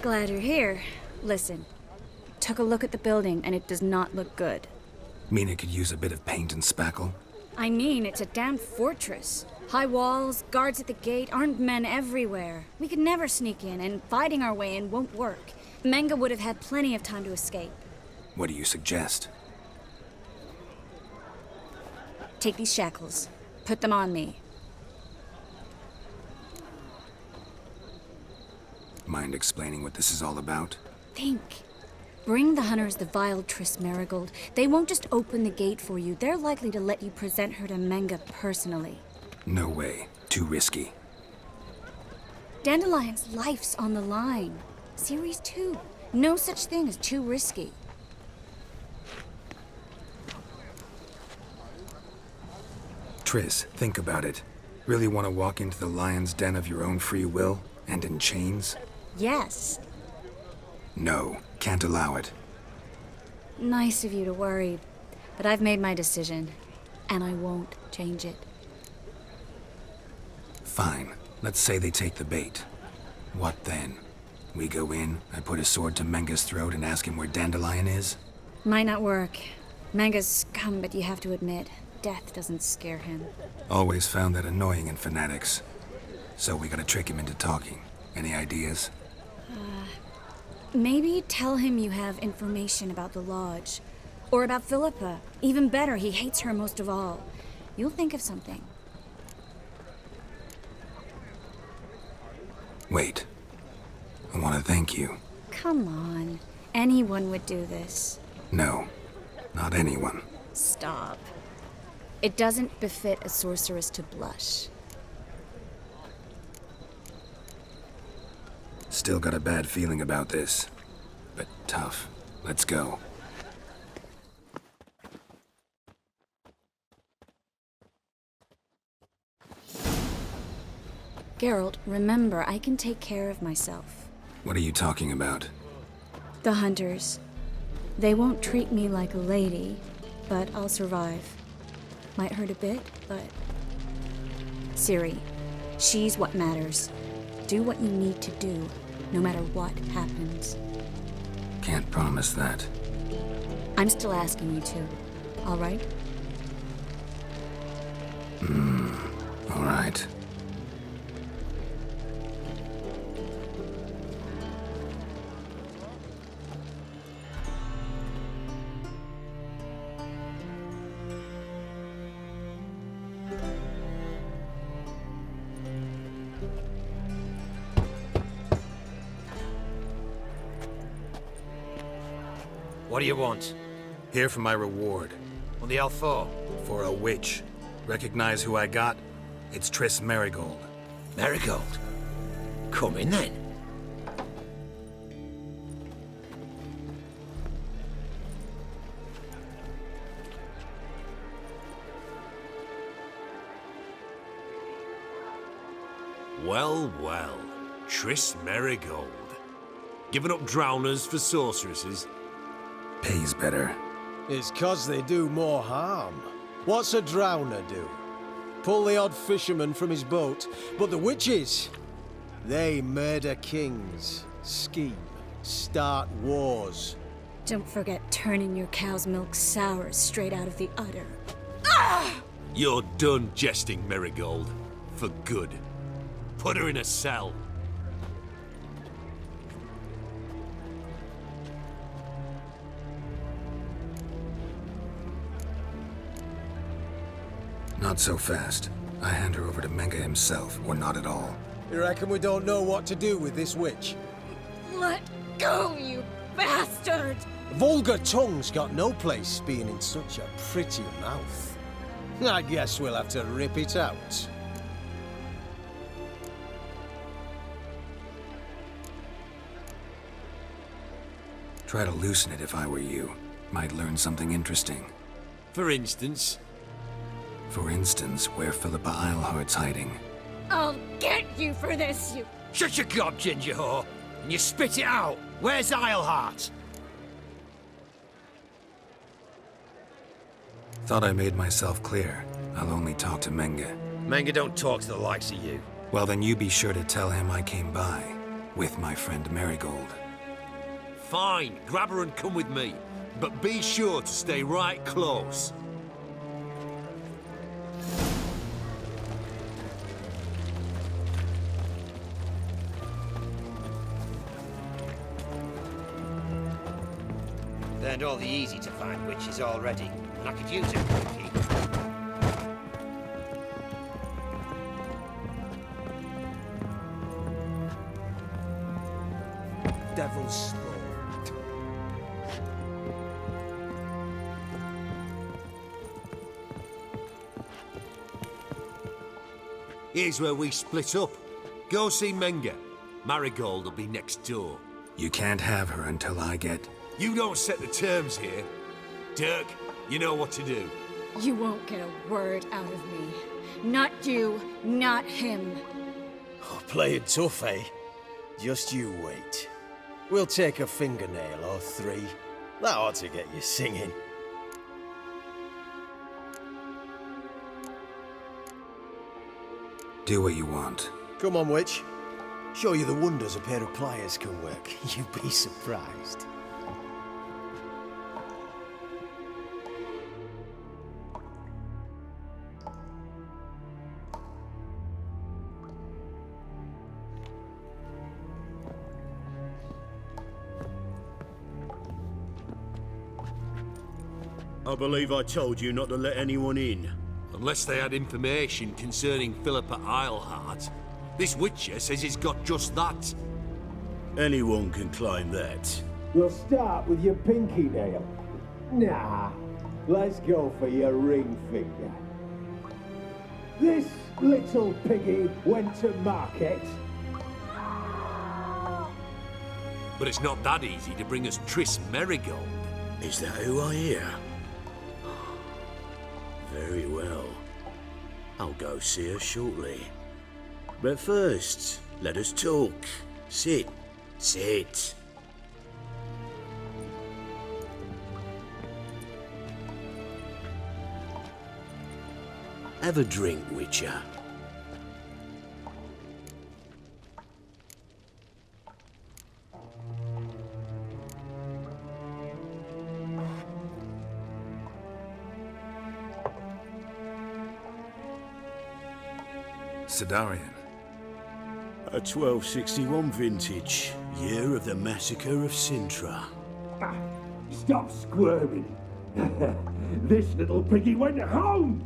Glad you're here. Listen, took a look at the building and it does not look good. Mean it could use a bit of paint and spackle? I mean, it's a damn fortress. High walls, guards at the gate, armed men everywhere. We could never sneak in, and fighting our way in won't work. Menge would have had plenty of time to escape. What do you suggest? Take these shackles. Put them on me. Mind explaining what this is all about? Think. Bring the hunters the vile Triss Marigold. They won't just open the gate for you. They're likely to let you present her to Menge personally. No way. Too risky. Dandelion's life's on the line. Series 2. No such thing as too risky. Triss, think about it. Really want to walk into the lion's den of your own free will? And in chains? Yes. No, can't allow it. Nice of you to worry, but I've made my decision, and I won't change it. Fine. Let's say they take the bait. What then? We go in, I put a sword to Menge's throat and ask him where Dandelion is? Might not work. Menge's scum, but you have to admit, death doesn't scare him. Always found that annoying in fanatics. So we gotta trick him into talking. Any ideas? Maybe tell him you have information about the Lodge. Or about Philippa. Even better, he hates her most of all. You'll think of something. Wait. I want to thank you. Come on. Anyone would do this. No. Not anyone. Stop. It doesn't befit a sorceress to blush. Still got a bad feeling about this. But tough. Let's go. Geralt, remember, I can take care of myself. What are you talking about? The hunters. They won't treat me like a lady, but I'll survive. Might hurt a bit, but... Ciri, she's what matters. Do what you need to do, no matter what happens. Can't promise that. I'm still asking you to, all right? All right. What do you want? Here for my reward. On the L4? For a witch. Recognize who I got? It's Triss Marigold. Marigold? Come in then. Well, well. Triss Marigold. Giving up drowners for sorceresses? Pays better. It's 'cause they do more harm. What's a drowner do? Pull the odd fisherman from his boat, but the witches, they murder kings, scheme, start wars. Don't forget turning your cow's milk sour straight out of the udder. You're done jesting, Marigold. For good. Put her in a cell. Not so fast. I hand her over to Menge himself, or not at all. You reckon we don't know what to do with this witch? Let go, you bastard! Vulgar tongue's got no place being in such a pretty mouth. I guess we'll have to rip it out. Try to loosen it if I were you. Might learn something interesting. For instance? For instance, where Philippa Eilhart's hiding. I'll get you for this, you... Shut your gob, ginger whore, and you spit it out. Where's Eilhart? Thought I made myself clear. I'll only talk to Menge. Menge don't talk to the likes of you. Well, then you be sure to tell him I came by. With my friend Marigold. Fine, grab her and come with me. But be sure to stay right close. Learned all the easy-to-find witches already, and I could use a quickie. Devil's Spawn. Here's where we split up. Go see Menge. Marigold will be next door. You can't have her until I get... You don't set the terms here. Dirk, you know what to do. You won't get a word out of me. Not you, not him. Oh, playing tough, eh? Just you wait. We'll take a fingernail or 3. That ought to get you singing. Do what you want. Come on, witch. Show you the wonders a pair of pliers can work. You'd be surprised. I believe I told you not to let anyone in. Unless they had information concerning Philippa Eilhart. This Witcher says he's got just that. Anyone can claim that. You'll start with your pinky nail. Nah, let's go for your ring finger. This little piggy went to market. But it's not that easy to bring us Triss Marigold. Is that who I hear? Very well. I'll go see her shortly. But first, let us talk. Sit. Sit. Have a drink, Witcher. Sidarian. A 1261 vintage, year of the massacre of Sintra. Stop squirming. This little piggy went home.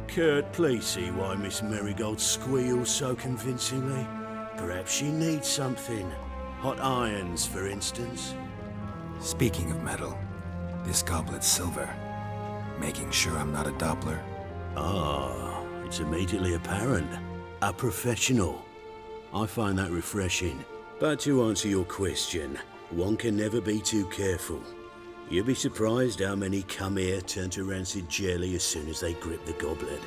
Kurt, please see why Miss Marigold squeals so convincingly. Perhaps she needs something. Hot irons, for instance. Speaking of metal, this goblet's silver. Making sure I'm not a Doppler. Ah, it's immediately apparent. A professional. I find that refreshing. But to answer your question, one can never be too careful. You'll be surprised how many come here turn to rancid jelly as soon as they grip the goblet.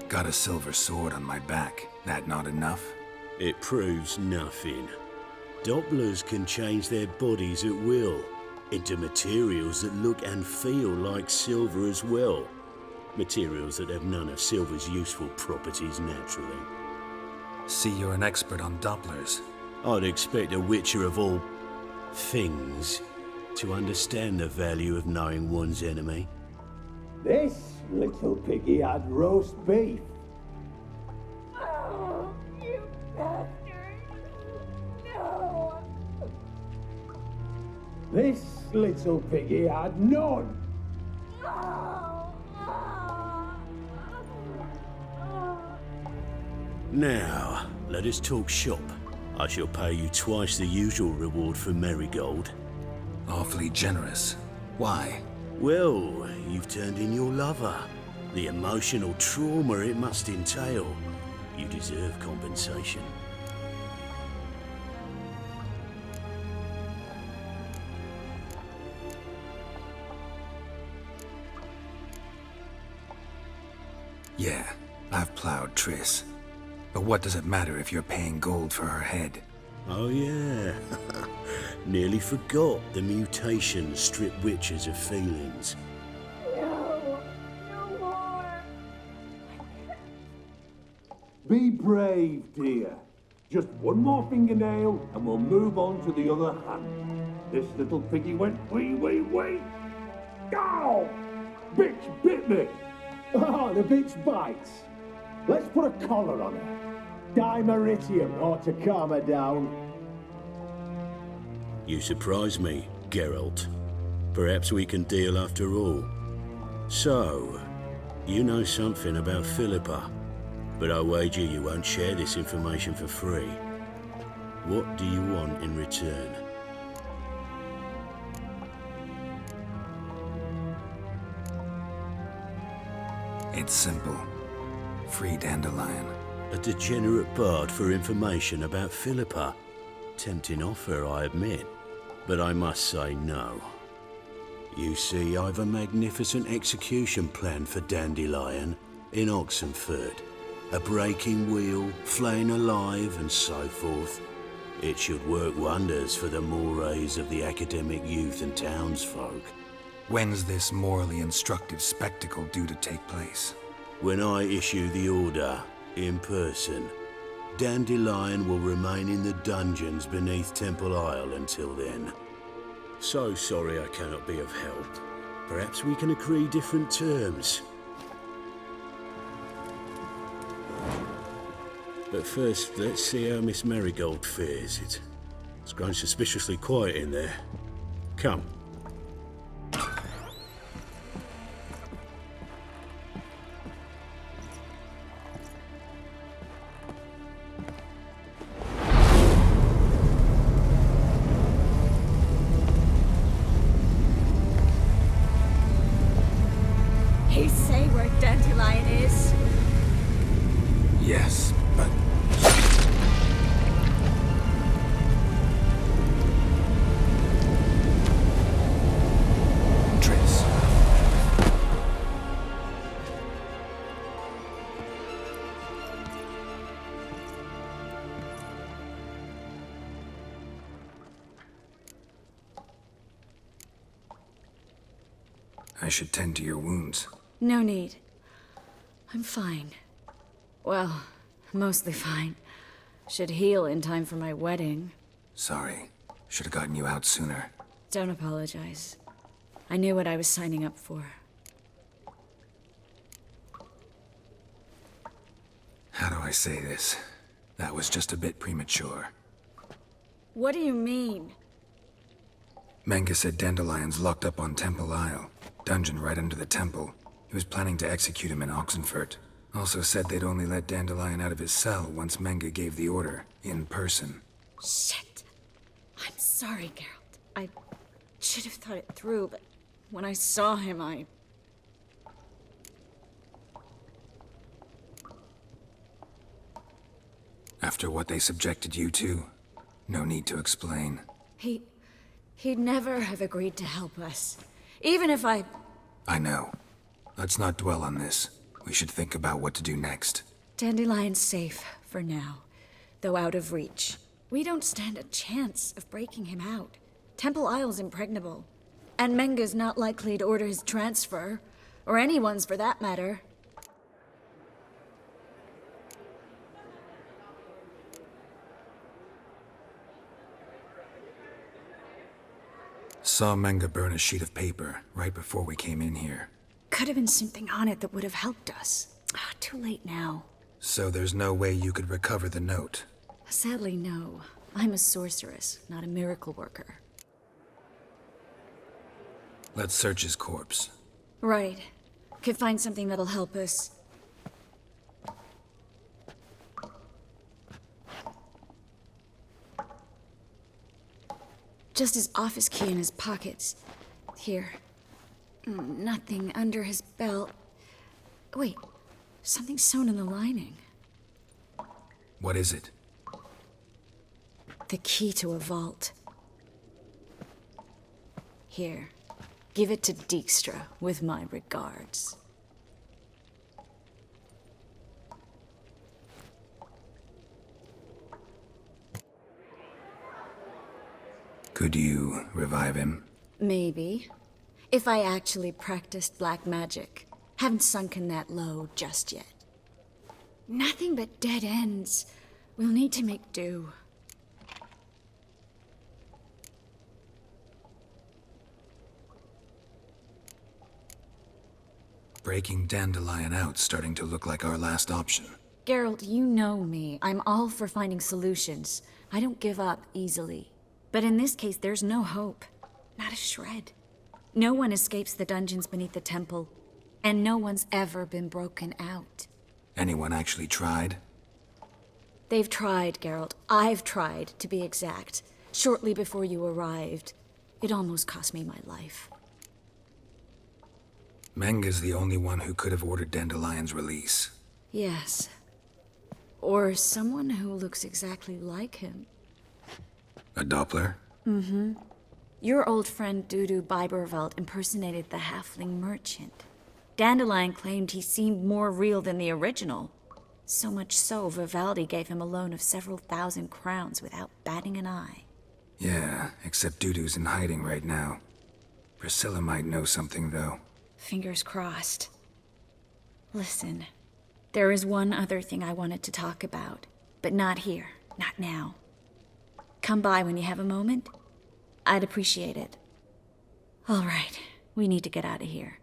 Got a silver sword on my back. That not enough? It proves nothing. Dopplers can change their bodies at will, into materials that look and feel like silver as well. Materials that have none of silver's useful properties naturally. See, you're an expert on Dopplers. I'd expect a Witcher of all things to understand the value of knowing one's enemy. This little piggy had roast beef. Oh, you bastard! No! This little piggy had none. Now, let us talk shop. I shall pay you twice the usual reward for Marigold. Awfully generous. Why? Well, you've turned in your lover. The emotional trauma it must entail. You deserve compensation. Yeah, I've plowed Triss. But what does it matter if you're paying gold for her head? Oh yeah. Nearly forgot the mutations strip witches of feelings. No. No more. Be brave, dear. Just one more fingernail and we'll move on to the other hand. This little piggy went wee. Ow! Bitch bit me! Oh, the bitch bites. Let's put a collar on her. Dimeritium ought to calm her down. You surprise me, Geralt. Perhaps we can deal after all. So, you know something about Philippa, but I wager you won't share this information for free. What do you want in return? It's simple. Free Dandelion. A degenerate bard for information about Philippa. Tempting offer, I admit, but I must say no. You see, I've a magnificent execution plan for Dandelion in Oxenford. A breaking wheel, flaying alive, and so forth. It should work wonders for the mores of the academic youth and townsfolk. When's this morally instructive spectacle due to take place? When I issue the order, in person, Dandelion will remain in the dungeons beneath Temple Isle until then. So sorry I cannot be of help. Perhaps we can agree different terms. But first, let's see how Miss Marigold fares. It's grown suspiciously quiet in there. Come. He say where Dandelion is? Yes, but... Triss. I should tend to your wounds. No need. I'm fine. Well, mostly fine. Should heal in time for my wedding. Sorry. Should have gotten you out sooner. Don't apologize. I knew what I was signing up for. How do I say this? That was just a bit premature. What do you mean? Menge said Dandelion's locked up on Temple Isle. Dungeon right under the temple. He was planning to execute him in Oxenfurt. Also said they'd only let Dandelion out of his cell once Menge gave the order, in person. Shit. I'm sorry, Geralt. I should have thought it through, but when I saw him, After what they subjected you to, no need to explain. He'd never have agreed to help us. Even if I know. Let's not dwell on this. We should think about what to do next. Dandelion's safe, for now. Though out of reach. We don't stand a chance of breaking him out. Temple Isle's impregnable. And Menge's not likely to order his transfer. Or anyone's for that matter. Saw Menge burn a sheet of paper right before we came in here. Could have been something on it that would have helped us. Too late now. So there's no way you could recover the note? Sadly, no. I'm a sorceress, not a miracle worker. Let's search his corpse. Right. Could find something that'll help us. Just his office key in his pockets. Here. Nothing under his belt. Wait, something sewn in the lining. What is it? The key to a vault. Here, give it to Dijkstra with my regards. Could you revive him? Maybe. If I actually practiced black magic. Haven't sunken that low just yet. Nothing but dead ends. We'll need to make do. Breaking Dandelion out's starting to look like our last option. Geralt, you know me. I'm all for finding solutions. I don't give up easily. But in this case, there's no hope. Not a shred. No one escapes the dungeons beneath the temple, and no one's ever been broken out. Anyone actually tried? They've tried, Geralt. I've tried, to be exact. Shortly before you arrived. It almost cost me my life. Menge's the only one who could have ordered Dandelion's release. Yes. Or someone who looks exactly like him. A Doppler? Mm-hmm. Your old friend Dudu Biberveld impersonated the halfling merchant. Dandelion claimed he seemed more real than the original. So much so, Vivaldi gave him a loan of several thousand crowns without batting an eye. Yeah, except Dudu's in hiding right now. Priscilla might know something, though. Fingers crossed. Listen, there is one other thing I wanted to talk about, but not here, not now. Come by when you have a moment. I'd appreciate it. All right, we need to get out of here.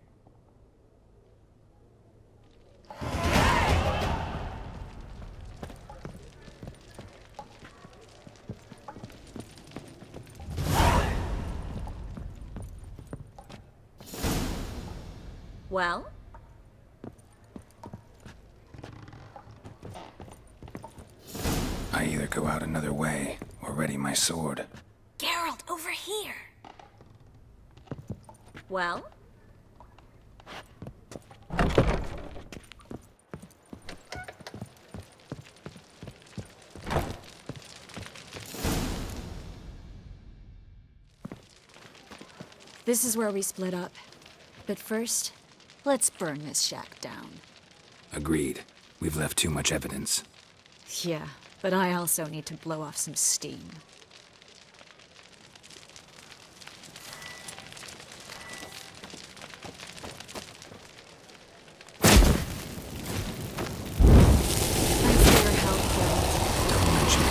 Well? I either go out another way or ready my sword. Geralt, over here! Well? This is where we split up. But first, let's burn this shack down. Agreed. We've left too much evidence. Yeah, but I also need to blow off some steam. Thanks for your help, Geralt. Don't mention it.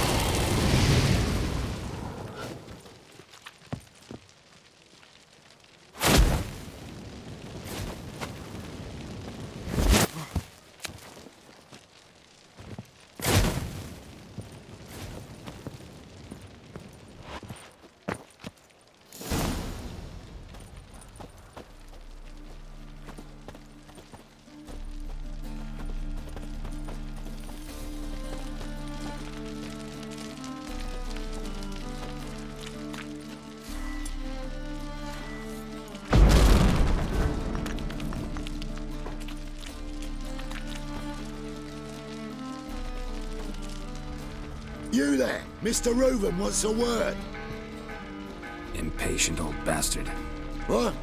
You there, Mr. Reuven wants a word. Impatient old bastard. What?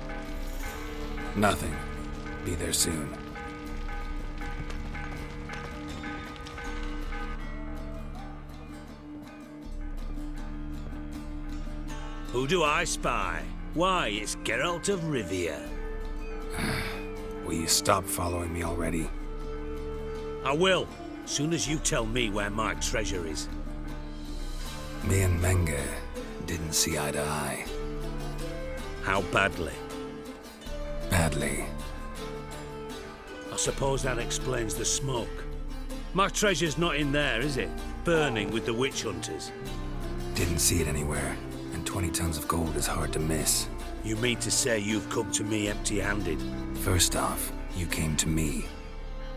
Nothing. Be there soon. Who do I spy? Why, it's Geralt of Rivia. Will you stop following me already? I will, soon as you tell me where my treasure is. Me and Menge didn't see eye to eye. How badly? Badly. I suppose that explains the smoke. My treasure's not in there, is it? Burning with the witch hunters. Didn't see it anywhere, and 20 tons of gold is hard to miss. You mean to say you've come to me empty-handed? First off, you came to me.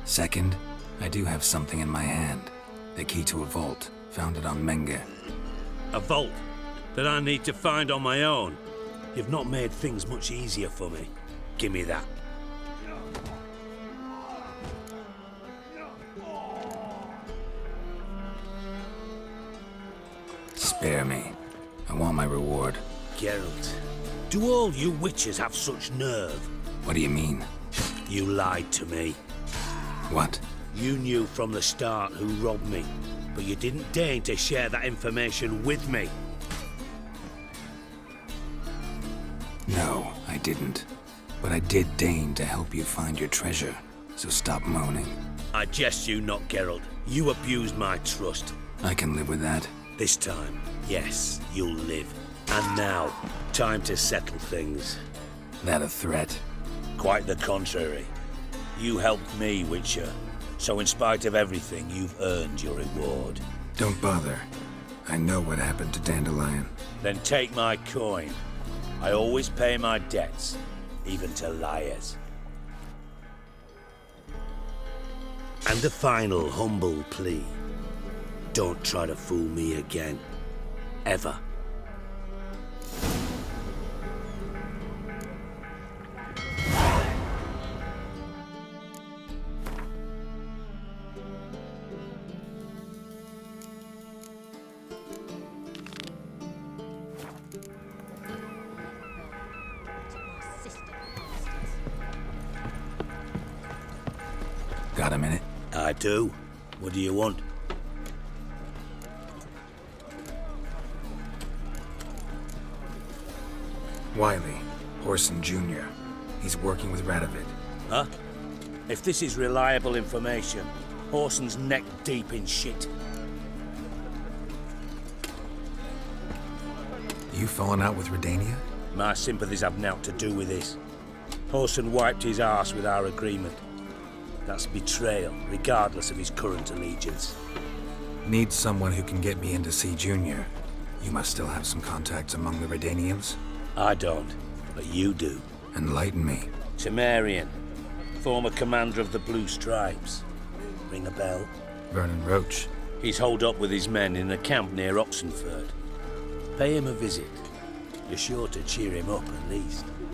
Second, I do have something in my hand. The key to a vault, found it on Menge. A vault that I need to find on my own. You've not made things much easier for me. Give me that. Spare me. I want my reward. Geralt, do all you witches have such nerve? What do you mean? You lied to me. What? You knew from the start who robbed me, but you didn't deign to share that information with me. No, I didn't. But I did deign to help you find your treasure, so stop moaning. I jest you not, Geralt. You abused my trust. I can live with that. This time, yes, you'll live. And now, time to settle things. That a threat? Quite the contrary. You helped me, Witcher. So in spite of everything, you've earned your reward. Don't bother. I know what happened to Dandelion. Then take my coin. I always pay my debts, even to liars. And a final humble plea. Don't try to fool me again. Ever. Got a minute? I do. What do you want? Wiley, Horson Jr. He's working with Radovid. Huh? If this is reliable information, Horson's neck deep in shit. You fallen out with Redania? My sympathies have naught to do with this. Horson wiped his arse with our agreement. That's betrayal, regardless of his current allegiance. Need someone who can get me in to see Junior. You must still have some contacts among the Redanians? I don't, but you do. Enlighten me. Temerian, former commander of the Blue Stripes. Ring a bell? Vernon Roche. He's holed up with his men in a camp near Oxenford. Pay him a visit. You're sure to cheer him up, at least.